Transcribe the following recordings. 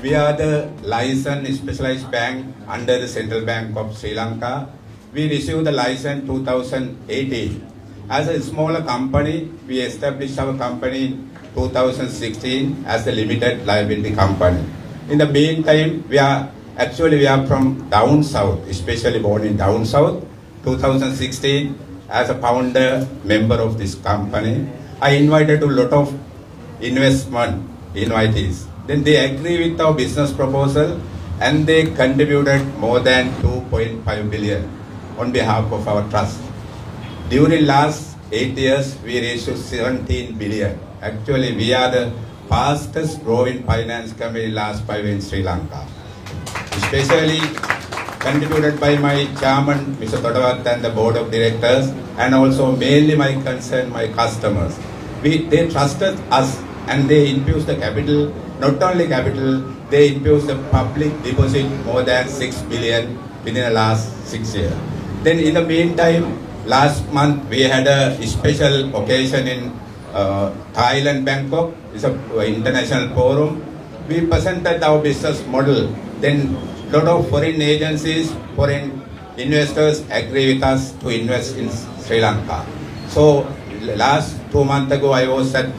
We are the licensed specialized bank under the Central Bank of Sri Lanka. We received the license 2018. As a smaller company, we established our company 2016 as a limited liability company. In the meantime, we are from down south, especially born in down south. 2016, as a founder member of this company, I invited a lot of investment invitees. Then they agree with our business proposal and they contributed more than 2.5 billion on behalf of our trust. During last 8 years, we reached 17 billion. Actually, we are the fastest growing finance company last 5 years in Sri Lanka. Especially contributed by my chairman, Mr. Todavath, and the board of directors, and also mainly my concern, my customers. They trusted us and they infused the capital. Not only capital, they infused the public deposit more than 6 billion within the last 6 years. Then in the meantime, last month we had a special occasion in Thailand, Bangkok. It's an international forum. We presented our business model. Then a lot of foreign agencies, foreign investors agree with us to invest in Sri Lanka. So last 2 months ago, I was at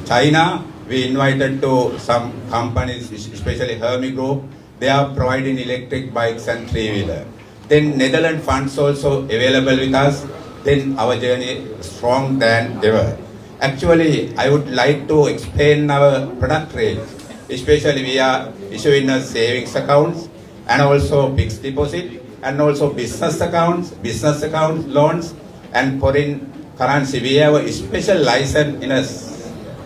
China. We invited to some companies, especially Hermes Group. They are providing electric bikes and three-wheeler. Then Netherlands funds also available with us. Then our journey is strong than ever. Actually, I would like to explain our product range. Especially we are issuing a savings accounts and also fixed deposit and also business accounts loans and foreign currency. We have a special license in a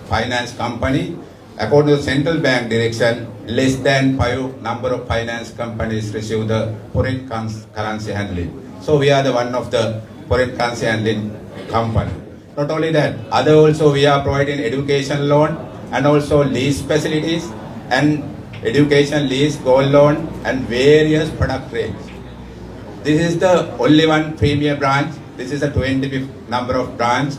finance company. According to Central Bank direction, less than 5 number of finance companies receive the foreign currency handling. So we are the one of the foreign currency handling company. Not only that, other also we are providing education loan and also lease facilities and education lease, gold loan and various product range. This is the only one premier branch. This is a 25th number of branch.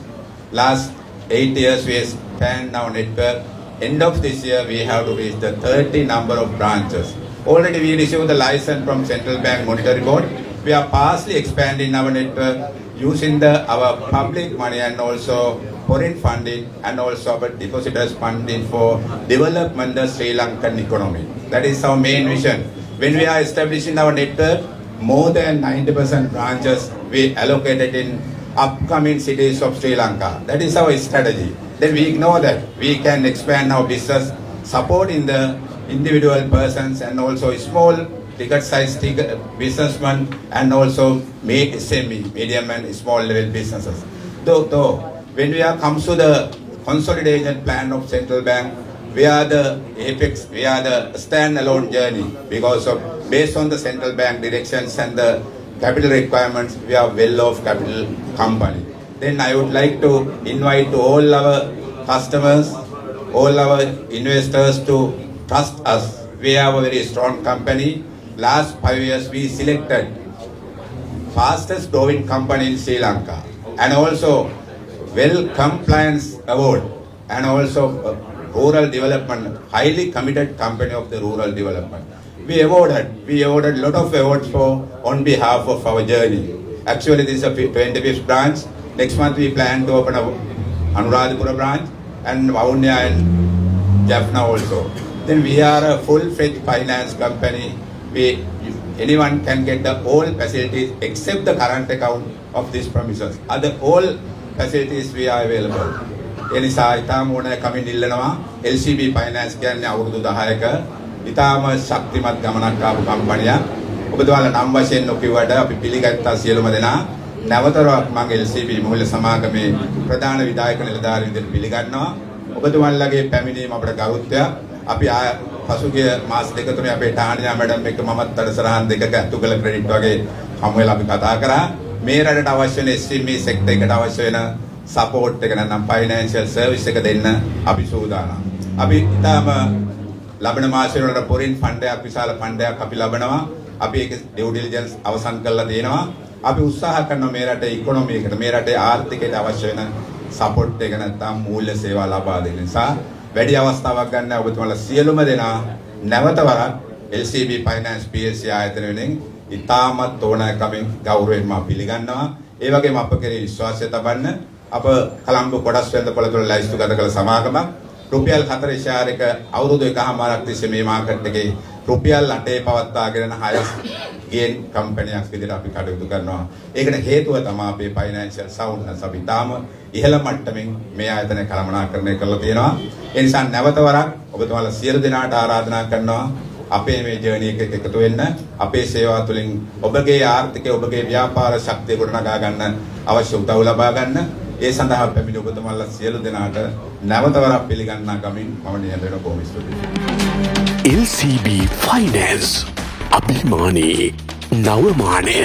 Last 8 years we expand our network. End of this year we have to reach the 30 number of branches. Already we received the license from Central Bank Monetary Board. We are fastly expanding our network using our public money and also foreign funding and also our depositors funding for development of Sri Lankan economy. That is our main vision. When we are establishing our network, more than 90% branches we allocated in upcoming cities of Sri Lanka. That is our strategy. Then we know that we can expand our business, supporting the individual persons and also small ticket size businessmen and also SME, medium and small level businesses. Though when we comes to the consolidation plan of Central Bank, we are the apex, we are the standalone journey because of based on the Central Bank directions and the capital requirements, we are well-off capital company. Then I would like to invite to all our customers, all our investors to trust us. We have a very strong company. Last 5 years we selected fastest growing company in Sri Lanka and also well compliance award and also rural development, highly committed company of the rural development. We awarded a lot of awards on behalf of our journey. Actually, this is a 25th branch. Next month we plan to open a Anuradhapura branch and Vavuniya and Jaffna also. Then we are a full-fledged finance company. Anyone can get the all facilities except the current account of these premises. Other all facilities we are available. එනිසා ඊටම ඕන කමින් ඉල්ලනවා LCB Finance කියන්නේ අවුරුදු 10ක ඊටම ශක්තිමත් ගමනක් ආපු කම්පැනියක්. ඔබතුමාලා නම් වශයෙන් නොකියුවට අපි පිළිගත්තා සියලුම දෙනා. නැවතරක් මම LCB මොහොල සමාගමේ ප්‍රධාන විධායක නිලධාරීන් විදිහට පිළිගන්නවා. ඔබතුමාලගේ පැමිණීම අපට ගෞරවයක්. අපි පසුගිය මාස දෙක තුනේ අපේ ටානියා මැඩම් එක්ක මමත් අරසරහන් දෙකක අතුගල ක්‍රෙඩිට් වගේ හමු වෙලා අපි කතා කරා. මේ රටට අවශ්‍ය වෙන SME සෙක්ටර් එකට අවශ්‍ය වෙන සපෝට් එක නැත්නම් ෆයිනෑන්ෂල් සර්විස් එක දෙන්න අපි සූදානම්. අපි ඊටම ලබන මාසෙ වල පොරින් ෆන්ඩයක් විශාල ෆන්ඩයක් අපි ලබනවා. අපි ඒක ඩියු ඩිලිජන්ස් අවසන් කරලා දෙනවා. අපි උත්සාහ කරනවා මේ රටේ ඉකොනොමි එකට මේ රටේ ආර්ථිකයට අවශ්‍ය වෙන සපෝට් එක නැත්නම් මූල්‍ය සේවා ලබා දෙන නිසා වැඩි අවස්ථාවක් ගන්න ඔබතුමාලා සියලුම දෙනා නැවත වරක් LCB Finance PSC ආයතන වෙනින් ඉතාමත් ඕනෑකමින් ගෞරවයෙන් මා පිළිගන්නවා. ඒ වගේම අප කෙරෙහි විශ්වාසය තබන්න අප කොළඹ කොටස් වෙළඳපොළ තුළ ලයිස්තුගත කළ සමාගමක් රුපියල් 4.1 අවුරුදු 1.5ක් තිස්සේ මේ මාකට් එකේ රුපියල් 8 පවත්වාගෙන 6 ගේන් කම්පැනියක් විදිහට අපි කටයුතු කරනවා. ඒකට හේතුව තමයි අපේ ෆයිනෑන්ෂල් සවුන්ඩ්නස් අපි තාම ඉහළ මට්ටමින් මේ ආයතනය කළමනාකරණය කරලා තියෙනවා. ඒ නිසා නැවත වරක් ඔබතුමාලා සියලු දෙනාට ආරාධනා කරනවා අපේ මේ ජර්නි එක එකතු වෙන්න අපේ සේවා තුළින් ඔබගේ ආර්ථිකය ඔබගේ ව්‍යාපාර ශක්තිය ගොඩනගා ගන්න අවශ්‍ය උදව් ලබා ගන්න. ඒ සඳහා පැමිණි ඔබතුමාලා සියලු දෙනාට නැවත වරක් පිළිගන්නා ගමින් මම නිහඬ වෙන බොහොම ස්තුතියි. LCB Finance අභිමානී නවමානය